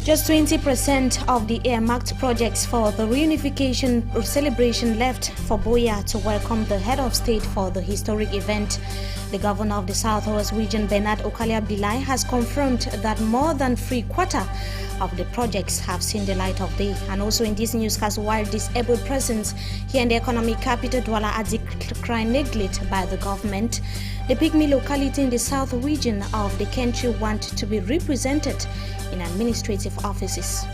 Just 20% of the earmarked projects for the reunification celebration left for Buea to welcome the head of state for the historic event. The governor of the Southwest region, Bernard Okali Abdilai, has confirmed that more than three-quarters of the projects have seen the light of day. And also in this newscast, while disabled persons here in the economic capital Douala are decrying neglect by the government, the Pygmy locality in the south region of the country want to be represented in administrative offices.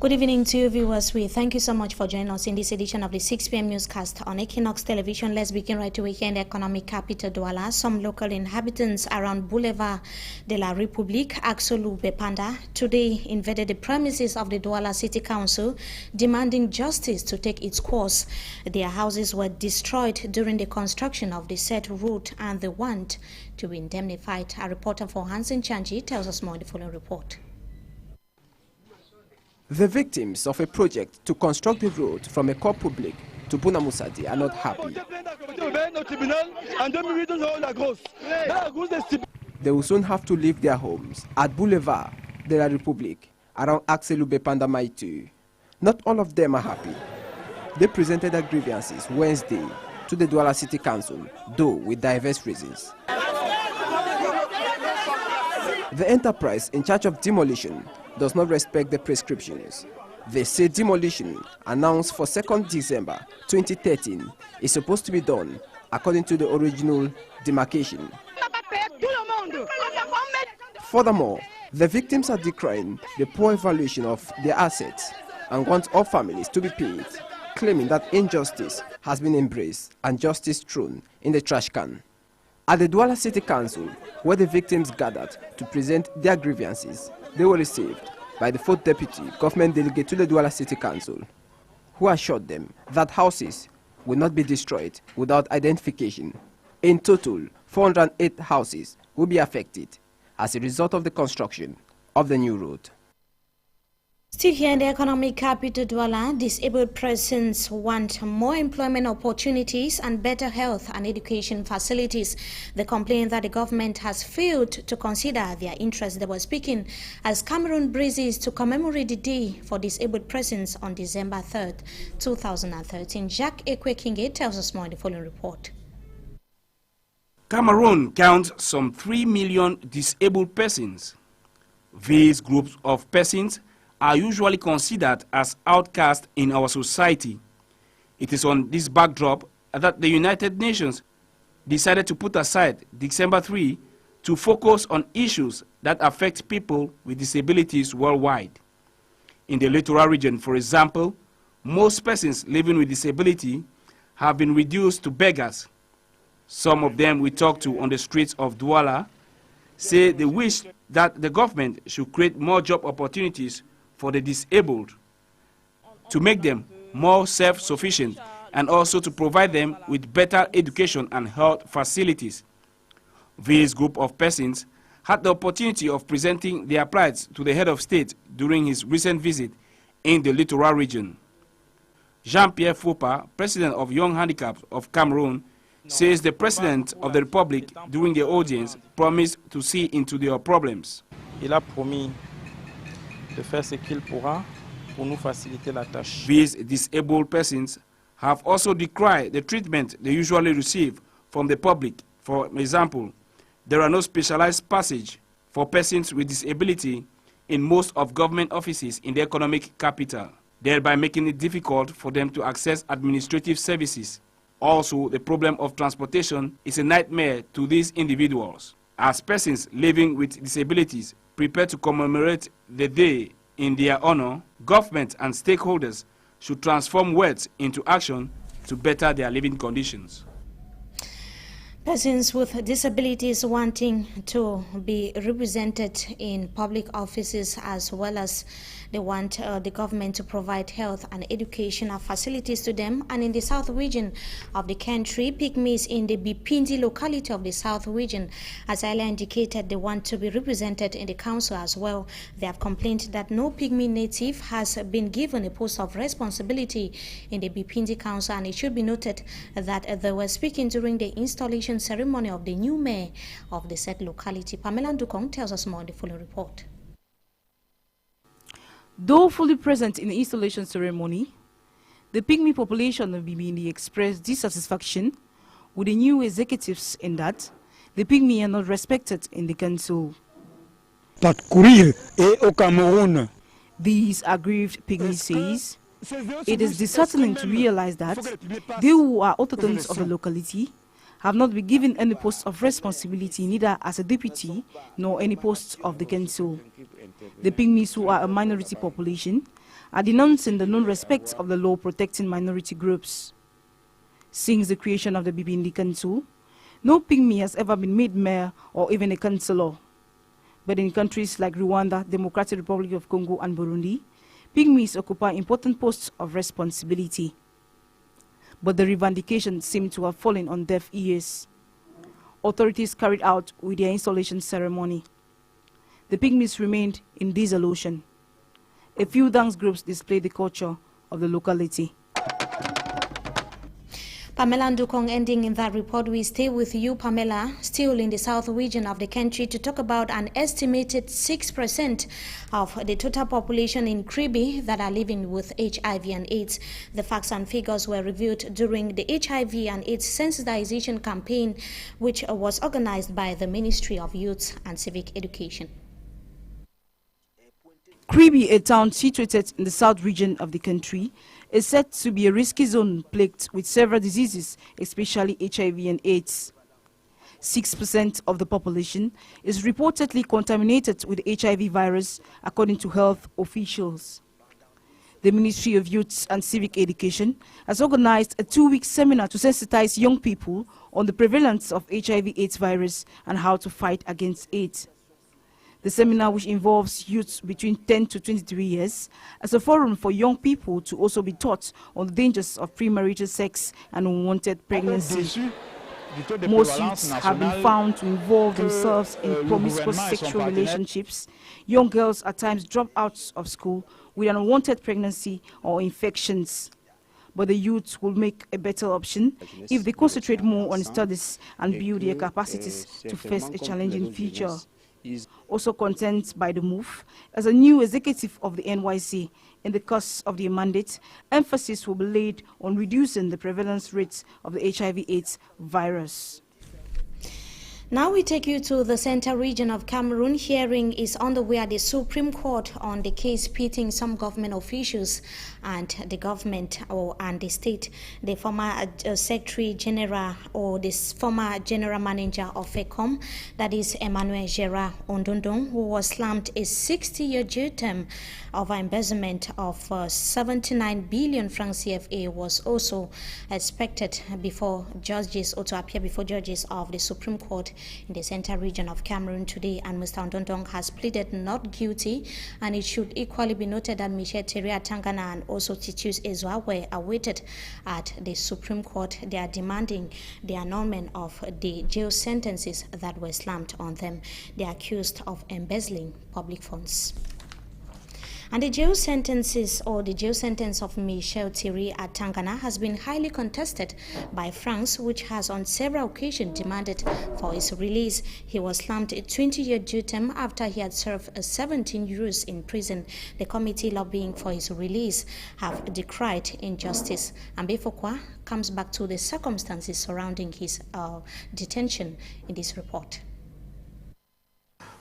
Good evening to you viewers. We thank you so much for joining us in this edition of the 6 p.m. newscast on Equinox Television. Let's begin right away here in the economic capital Douala. Some local inhabitants around Boulevard de la République, Axolu Bepanda, today invaded the premises of the Douala City Council, demanding justice to take its course. Their houses were destroyed during the construction of the said route and they want to be indemnified. A reporter for Hansen Chanji tells us more in the following report. The victims of a project to construct the road from Ecole Publique to Bouna-Moussadi are not happy. They will soon have to leave their homes at Boulevard de la République around Axelu Bepanda Maitu. Not all of them are happy. They presented their grievances Wednesday to the Douala City Council, though with diverse reasons. The enterprise in charge of demolition does not respect the prescriptions. They say demolition, announced for 2nd December 2013, is supposed to be done according to the original demarcation. Furthermore, the victims are decrying the poor evaluation of their assets and want all families to be paid, claiming that injustice has been embraced and justice thrown in the trash can. At the Douala City Council, where the victims gathered to present their grievances, they were received by the 4th Deputy Government Delegate to the Douala City Council, who assured them that houses will not be destroyed without identification. In total, 408 houses will be affected as a result of the construction of the new road. Still here in the economic capital Douala, disabled persons want more employment opportunities and better health and education facilities. They complain that the government has failed to consider their interests. They were speaking as Cameroon breezes to commemorate the Day for Disabled Persons on December 3rd, 2013. Jacques Ekwe-Kinge tells us more in the following report. Cameroon counts some 3 million disabled persons. These groups of persons are usually considered as outcasts in our society. It is on this backdrop that the United Nations decided to put aside December 3 to focus on issues that affect people with disabilities worldwide. In the littoral region, for example, most persons living with disability have been reduced to beggars. Some of them we talked to on the streets of Douala say they wish that the government should create more job opportunities for the disabled, to make them more self-sufficient and also to provide them with better education and health facilities. This group of persons had the opportunity of presenting their plights to the head of state during his recent visit in the littoral region. Jean-Pierre Foupa, president of Young Handicaps of Cameroon, says the president of the republic during the audience promised to see into their problems. Il a promis de faire ce qu'il pourra pour nous faciliter la tâche. These disabled persons have also decried the treatment they usually receive from the public. For example, there are no specialized passage for persons with disability in most of government offices in the economic capital, thereby making it difficult for them to access administrative services. Also, the problem of transportation is a nightmare to these individuals. As persons living with disabilities prepare to commemorate the day in their honor, government and stakeholders should transform words into action to better their living conditions. Persons with disabilities wanting to be represented in public offices as well as They want the government to provide health and educational facilities to them. And in the south region of the country, pygmies in the Bipindi locality of the south region, as earlier indicated, they want to be represented in the council as well. They have complained that no pygmy native has been given a post of responsibility in the Bipindi council, and it should be noted that they were speaking during the installation ceremony of the new mayor of the said locality. Pamela Ndukong tells us more in the following report. Though fully present in the installation ceremony, the pygmy population of Bipindi expressed dissatisfaction with the new executives in that the pygmy are not respected in the council. These aggrieved pygmy says it is disheartening to realize that they who are autochthones of the locality have not been given any post of responsibility, neither as a deputy nor any post of the council. The pygmies, who are a minority population, are denouncing the non-respect of the law protecting minority groups. Since the creation of the Bipindi Council, no pygmy has ever been made mayor or even a councillor. But in countries like Rwanda, Democratic Republic of Congo and Burundi, pygmies occupy important posts of responsibility. But the revendications seem to have fallen on deaf ears. Authorities carried out with their installation ceremony. The pygmies remained in disillusion. A few dance groups displayed the culture of the locality. Pamela Ndukong ending in that report. We stay with you, Pamela, still in the south region of the country, to talk about an estimated 6% of the total population in Kribi that are living with HIV and AIDS. The facts and figures were reviewed during the HIV and AIDS sensitization campaign, which was organized by the Ministry of Youth and Civic Education. Kribi, a town situated in the south region of the country, is said to be a risky zone plagued with several diseases, especially HIV and AIDS. 6% of the population is reportedly contaminated with the HIV virus, according to health officials. The Ministry of Youth and Civic Education has organized a 2-week seminar to sensitize young people on the prevalence of HIV/AIDS virus and how to fight against AIDS. The seminar, which involves youths between 10 to 23 years, is a forum for young people to also be taught on the dangers of premarital sex and unwanted pregnancy. Most youths have been found to involve themselves in promiscuous sexual relationships. Young girls at times drop out of school with an unwanted pregnancy or infections. But the youth will make a better option if they concentrate more on studies and build their capacities to face a challenging future. Also content by the move, as a new executive of the NYC, in the course of their mandate, emphasis will be laid on reducing the prevalence rates of the HIV/AIDS virus. Now we take you to the central region of Cameroon. Hearing is underway at the Supreme Court on the case pitting some government officials and the government and the state. The former Secretary General or the former General Manager of ECOM, that is Emmanuel Gerard Ondondong, who was slammed a 60-year jail term of embezzlement of 79 billion francs CFA, was also expected before judges, or to appear before judges of the Supreme Court in the central region of Cameroon today, and Mr. Ondondong has pleaded not guilty. And it should equally be noted that Michel Teria Tangana and also Titus Ezwa were awaited at the Supreme Court. They are demanding the annulment of the jail sentences that were slammed on them. They are accused of embezzling public funds. And the jail sentences, or the jail sentence of Michel Thierry at Tangana, has been highly contested by France, which has on several occasions demanded for his release. He was slammed a 20-year jail term after he had served 17 years in prison. The committee lobbying for his release have decried injustice. And Befokwa comes back to the circumstances surrounding his detention in this report.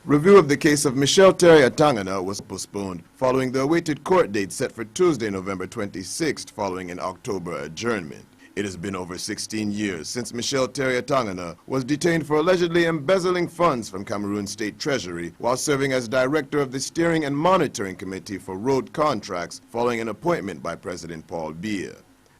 Review of the case of Michel Thierry Tangana was postponed following the awaited court date set for Tuesday, November 26th, following an October adjournment. It has been over 16 years since Michel Thierry Tangana was detained for allegedly embezzling funds from Cameroon State Treasury while serving as director of the Steering and Monitoring Committee for Road Contracts following an appointment by President Paul Biya.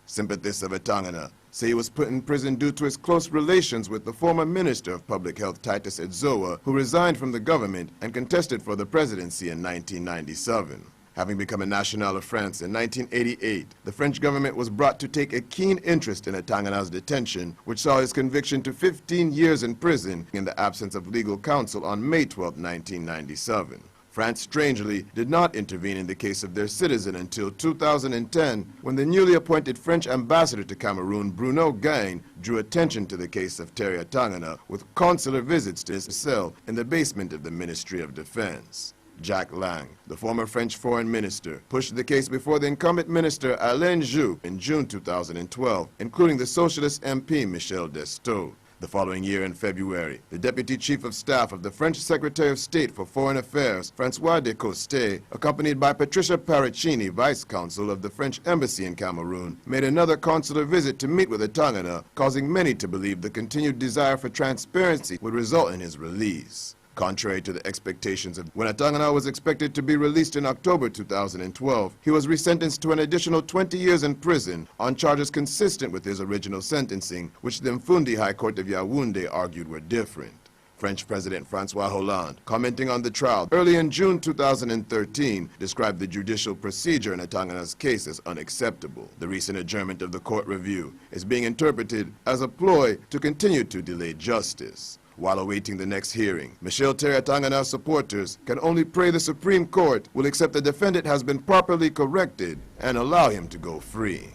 Sympathists of Tangana say he was put in prison due to his close relations with the former Minister of Public Health Titus Edzoa, who resigned from the government and contested for the presidency in 1997. Having become a national of France in 1988, the French government was brought to take a keen interest in Atangana's detention, which saw his conviction to 15 years in prison in the absence of legal counsel on May 12, 1997. France, strangely, did not intervene in the case of their citizen until 2010, when the newly appointed French ambassador to Cameroon, Bruno Gagne, drew attention to the case of Terry Atangana with consular visits to his cell in the basement of the Ministry of Defense. Jacques Lang, the former French foreign minister, pushed the case before the incumbent minister Alain Juppé in June 2012, including the socialist MP Michel Destot. The following year in February, the Deputy Chief of Staff of the French Secretary of State for Foreign Affairs, François de Coste, accompanied by Patricia Paracchini, Vice Consul of the French Embassy in Cameroon, made another consular visit to meet with Atangana, causing many to believe the continued desire for transparency would result in his release. Contrary to the expectations of when Atangana was expected to be released in October 2012, he was resentenced to an additional 20 years in prison on charges consistent with his original sentencing, which the Mfundi High Court of Yaoundé argued were different. French President François Hollande, commenting on the trial early in June 2013, described the judicial procedure in Atangana's case as unacceptable. The recent adjournment of the court review is being interpreted as a ploy to continue to delay justice. While awaiting the next hearing, Michel Terry Atangana's supporters can only pray the Supreme Court will accept the defendant has been properly corrected and allow him to go free.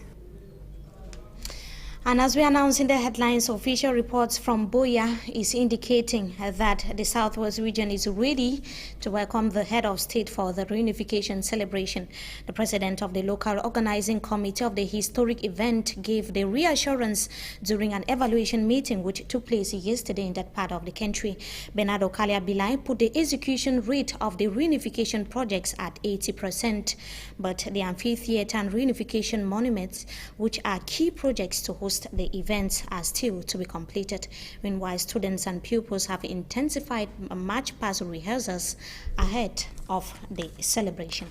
And as we announced in the headlines, official reports from Buea is indicating that the Southwest region is ready to welcome the head of state for the reunification celebration. The president of the local organizing committee of the historic event gave the reassurance during an evaluation meeting which took place yesterday in that part of the country. Bernardo Kalia-Bilai put the execution rate of the reunification projects at 80%, but the amphitheater and reunification monuments, which are key projects to host the events, are still to be completed. Meanwhile, students and pupils have intensified march past rehearsals ahead of the celebration.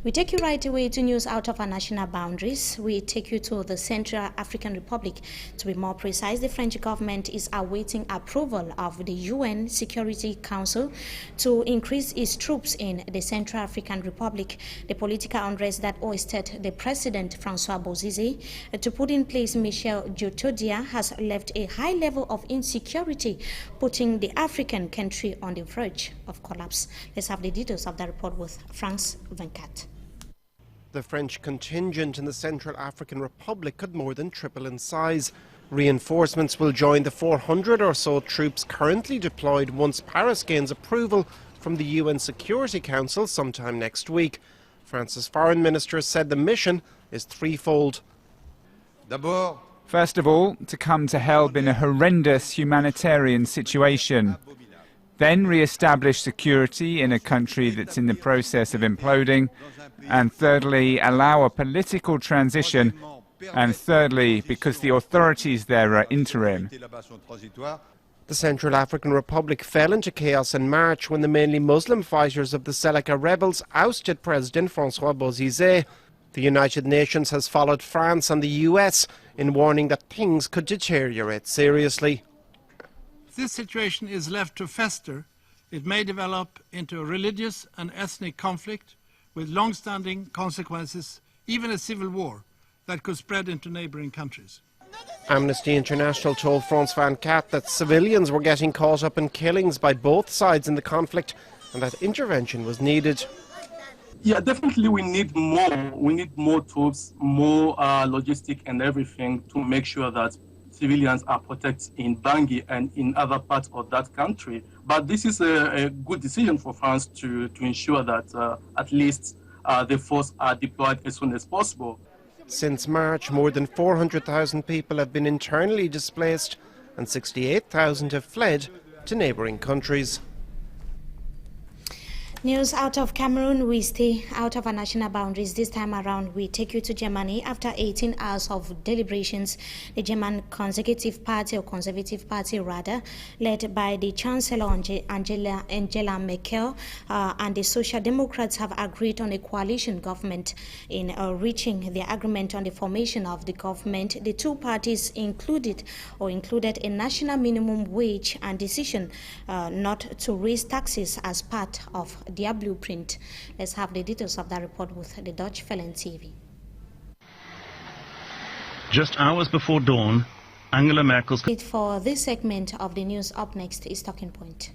We take you right away to news out of our national boundaries. We take you to the Central African Republic. To be more precise, the French government is awaiting approval of the UN Security Council to increase its troops in the Central African Republic. The political unrest that ousted the president, Francois Bozize, to put in place Michel Djotodia has left a high level of insecurity, putting the African country on the verge of collapse. Let's have the details of the report with Franz Venkat. The French contingent in the Central African Republic could more than triple in size. Reinforcements will join the 400 or so troops currently deployed once Paris gains approval from the UN Security Council sometime next week. France's foreign minister said the mission is threefold. First of all, to come to help in a horrendous humanitarian situation. Then re-establish security in a country that's in the process of imploding. And thirdly, allow a political transition. And thirdly, because the authorities there are interim. The Central African Republic fell into chaos in March when the mainly Muslim fighters of the Seleka rebels ousted President Francois Bozize. The United Nations has followed France and the US in warning that things could deteriorate seriously. If this situation is left to fester, it may develop into a religious and ethnic conflict with long-standing consequences, even a civil war that could spread into neighboring countries. Amnesty International told France 24 that civilians were getting caught up in killings by both sides in the conflict and that intervention was needed. Yeah, definitely we need more. We need more troops, more logistic and everything to make sure that civilians are protected in Bangui and in other parts of that country. But this is a good decision for France to ensure that at least the force are deployed as soon as possible. Since March, more than 400,000 people have been internally displaced and 68,000 have fled to neighbouring countries. News out of Cameroon. We stay out of our national boundaries. This time around, we take you to Germany. After 18 hours of deliberations, the German Conservative Party, or Conservative Party rather, led by the Chancellor Angela Merkel and the Social Democrats have agreed on a coalition government. In reaching the agreement on the formation of the government, the two parties included a national minimum wage and decision not to raise taxes as part of their blueprint. Let's have the details of that report with the Dutch Velen TV. Just hours before dawn, Angela Merkel's... For this segment of the news, up next is Talking Point.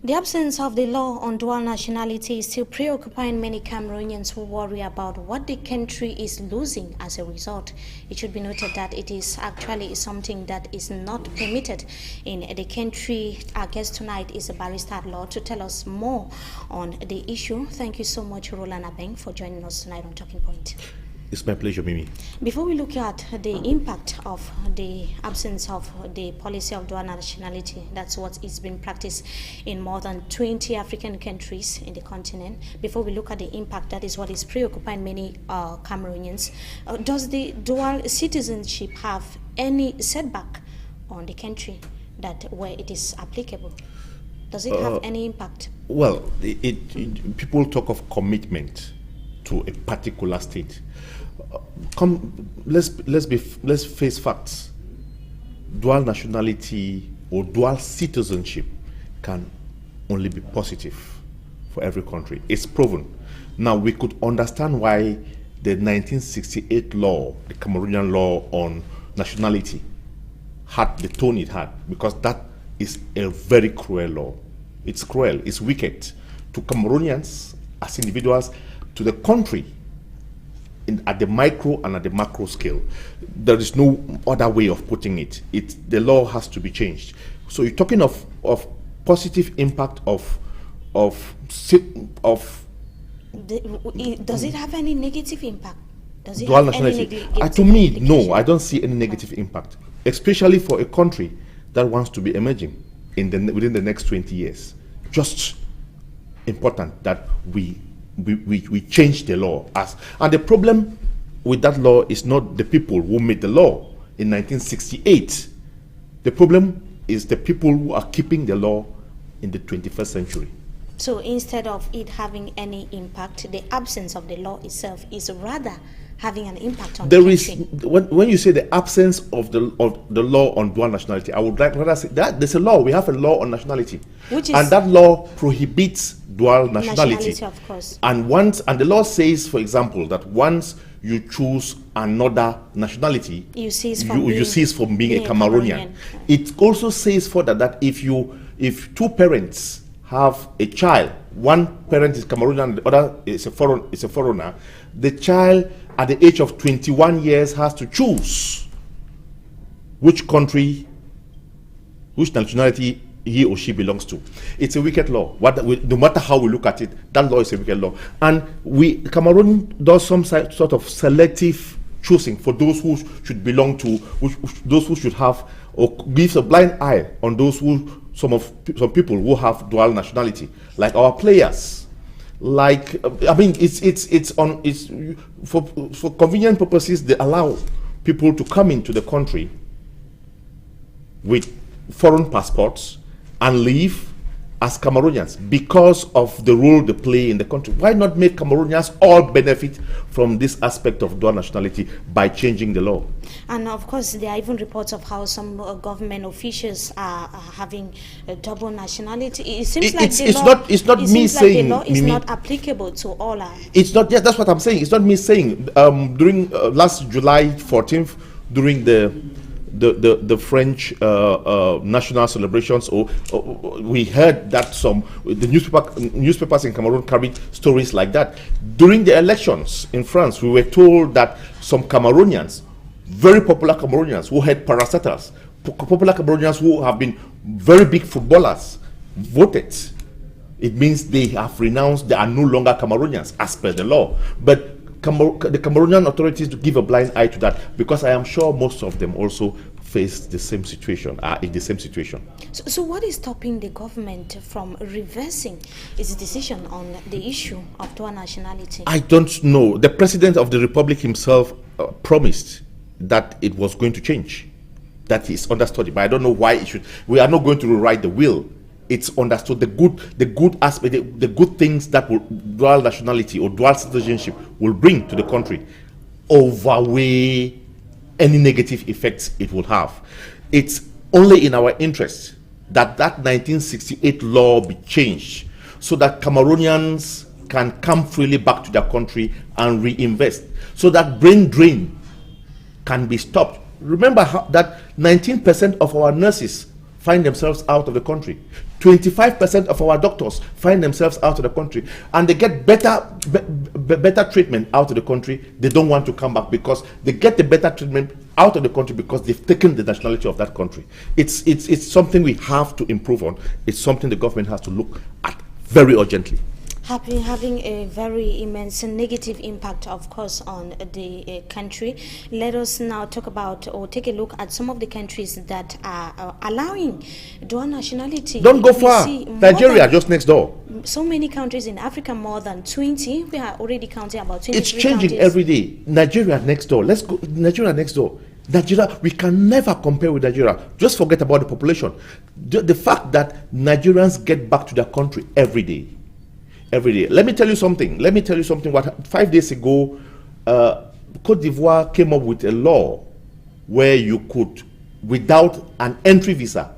The absence of the law on dual nationality is still preoccupying many Cameroonians who worry about what the country is losing as a result. It should be noted that it is actually something that is not permitted in the country. Our guest tonight is a barrister at law to tell us more on the issue. Thank you so much, Roland Abeng, for joining us tonight on Talking Point. It's my pleasure, Mimi. Before we look at the impact of the absence of the policy of dual nationality, that's what is being practiced in more than 20 African countries in the continent. Before we look at the impact, that is what is preoccupying many Cameroonians. Does the dual citizenship have any setback on the country that where it is applicable? Does it have any impact? Well, people talk of commitment to a particular state. Let's face facts. Dual nationality or dual citizenship can only be positive for every country. It's proven. Now we could understand why the 1968 law, the Cameroonian law on nationality, had the tone it had, because that is a very cruel law. It's cruel, it's wicked to Cameroonians as individuals, to the country at the micro and at the macro scale. There is no other way of putting it. The law has to be changed. So you're talking of positive impact Does it have any negative impact? Does it dual have nationality? any negative To me, no, I don't see any negative impact, especially for a country that wants to be emerging within the next 20 years. Just important that we change the law. And the problem with that law is not the people who made the law in 1968. The problem is the people who are keeping the law in the 21st century. So instead of it having any impact, the absence of the law itself is rather having an impact on the country. When you say the absence of the law on dual nationality, I would rather say that there's a law. We have a law on nationality, and that law prohibits dual nationality. Of course. And the law says, for example, that once you choose another nationality, you cease from being a Cameroonian. It also says further that if two parents have a child, one parent is Cameroonian, the other is a foreigner, the child at the age of 21 years has to choose which country, which nationality he or she belongs to. It's a wicked law. No matter how we look at it, that law is a wicked law. And Cameroon does some sort of selective choosing for those who should belong to, those who should have, or gives a blind eye on those some people who have dual nationality, like our players. Like, I mean, it's for convenient purposes. They allow people to come into the country with foreign passports and live as Cameroonians because of the role they play in the country. Why not make Cameroonians all benefit from this aspect of dual nationality by changing the law? And of course, there are even reports of how some government officials are having a double nationality. It seems like the law is not applicable to all. It's not. Yeah, that's what I'm saying. It's not me saying. During last July 14th, during the French national celebrations, we heard that the newspapers in Cameroon carried stories like that. During the elections in France, we were told that some Cameroonians, very popular Cameroonians who had parastatals, popular Cameroonians who have been very big footballers, voted. It means they have renounced, they are no longer Cameroonians as per the law. But the Cameroonian authorities to give a blind eye to that, because I am sure most of them also face the same situation, are in the same situation. So what is stopping the government from reversing its decision on the issue of dual nationality? I don't know. The President of the Republic himself promised that it was going to change. That is understood, but I don't know why it should. We are not going to rewrite the will. It's understood the good aspect, the good things that dual nationality or dual citizenship will bring to the country outweigh any negative effects it will have. It's only in our interest that 1968 law be changed so that Cameroonians can come freely back to their country and reinvest, so that brain drain can be stopped. Remember that 19% of our nurses find themselves out of the country. 25% of our doctors find themselves out of the country, and they get better treatment out of the country. They don't want to come back because they get the better treatment out of the country because they've taken the nationality of that country. It's something we have to improve on. It's something the government has to look at very urgently. Having a very immense negative impact, of course, on the country. Let us now talk about or take a look at some of the countries that are allowing dual nationality. Don't go far. Nigeria, just next door. So many countries in Africa, more than 20. We are already counting about 23 It's changing countries. every day. Nigeria next door. Let's go. Nigeria next door. Nigeria, we can never compare with Nigeria. Just forget about the population. The fact that Nigerians get back to their country every day. Every day. Let me tell you something. What 5 days ago, Cote d'Ivoire came up with a law where you could, without an entry visa,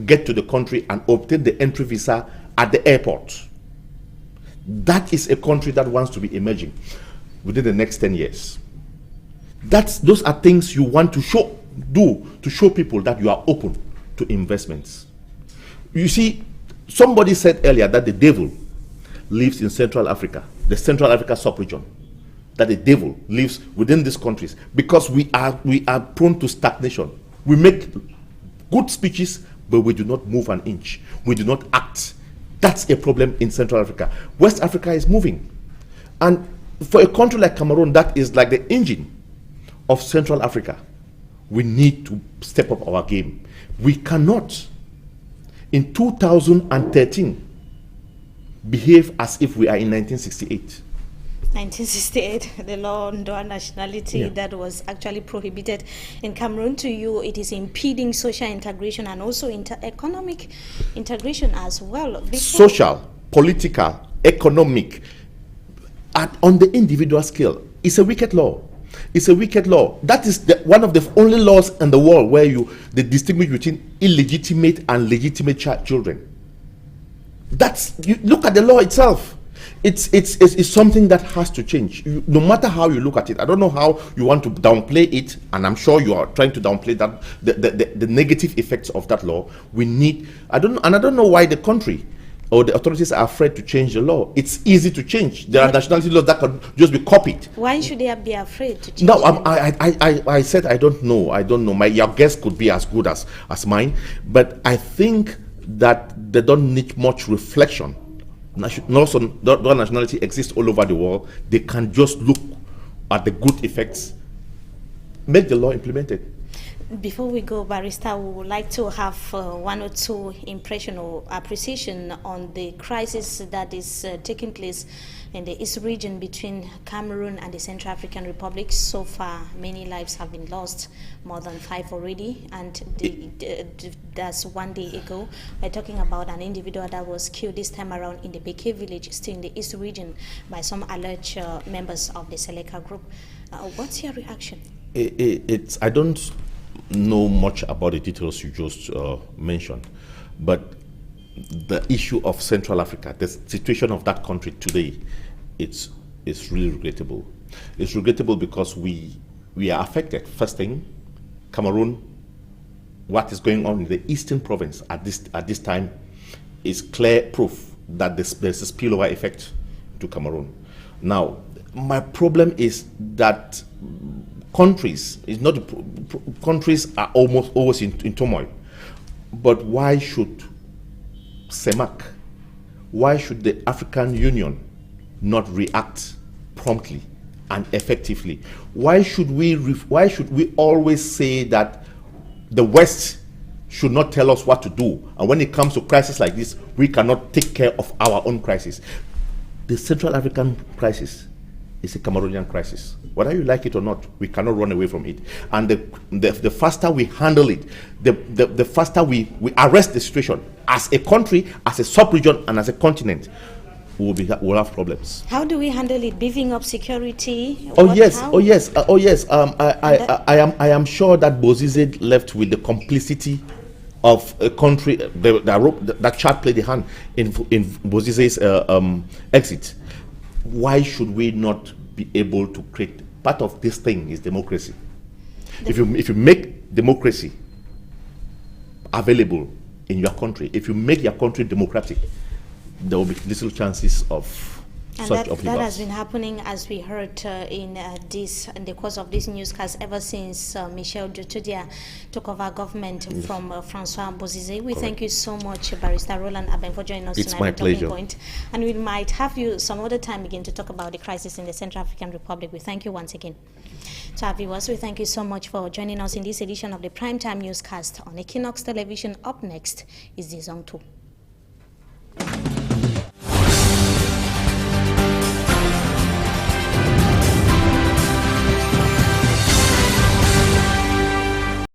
get to the country and obtain the entry visa at the airport. That is a country that wants to be emerging within the next 10 years. Those are things you want to show people that you are open to investments. You see, somebody said earlier that the devil lives in Central Africa, the Central Africa sub-region, that the devil lives within these countries because we are prone to stagnation. We make good speeches, but we do not move an inch. We do not act. That's a problem in Central Africa. West Africa is moving. And for a country like Cameroon, that is like the engine of Central Africa, we need to step up our game. We cannot, in 2013, behave as if we are in 1968. 1968, the law on dual nationality that was actually prohibited in Cameroon. To you, it is impeding social integration and also economic integration as well. Social, political, economic, and on the individual scale, it's a wicked law. It's a wicked law. That is one of the only laws in the world where they distinguish between illegitimate and legitimate children. You look at the law itself. It's something that has to change. No matter how you look at it, I don't know how you want to downplay it, and I'm sure you are trying to downplay that the negative effects of that law. I don't know why the country or the authorities are afraid to change the law. It's easy to change. There are nationality laws that can just be copied. Why should they be afraid to change? No, I said I don't know. Your guess could be as good as mine, but I think that they don't need much reflection. Dual nationality exists all over the world. They can just look at the good effects, make the law implemented. Before we go, Barrister, we would like to have one or two impression or appreciation on the crisis that is taking place in the East region between Cameroon and the Central African Republic. So far, many lives have been lost, more than 5 already, and that's 1 day ago. We're talking about an individual that was killed this time around in the Beke village, still in the East region, by some alleged members of the Seleka group. What's your reaction? I don't know much about the details you just mentioned, but the issue of Central Africa, the situation of that country today, it's really regrettable. It's regrettable because we are affected. First thing, Cameroon, what is going on in the eastern province at this time is clear proof that there's a spillover effect to Cameroon. Now, my problem is that countries are almost always in turmoil. But why should CEMAC, why should the African Union not react promptly and effectively? Why should we always say that the West should not tell us what to do, and when it comes to crisis like this, we cannot take care of our own crisis? The Central African crisis is a Cameroonian crisis. Whether you like it or not, we cannot run away from it. And the faster we handle it, the faster we arrest the situation as a country, as a sub-region, and as a continent, we'll have problems. How do we handle it? Beefing up security? I am sure that Bozizé left with the complicity of a country. That Chad played a hand in Bozizé's exit. Why should we not be able to create? Part of this thing is democracy. If you make democracy available in your country, if you make your country democratic, there will be little chances of such upheavals. That has been happening, as we heard in the course of this newscast, ever since Michel Djotodia took over government from Francois Bozizé. We thank you so much, Barrister Roland Abeng, for joining us tonight. It's my pleasure. Point. And we might have you some other time again to talk about the crisis in the Central African Republic. We thank you once again. To our viewers, we thank you so much for joining us in this edition of the Primetime Newscast on Equinox Television. Up next is the Zone 2.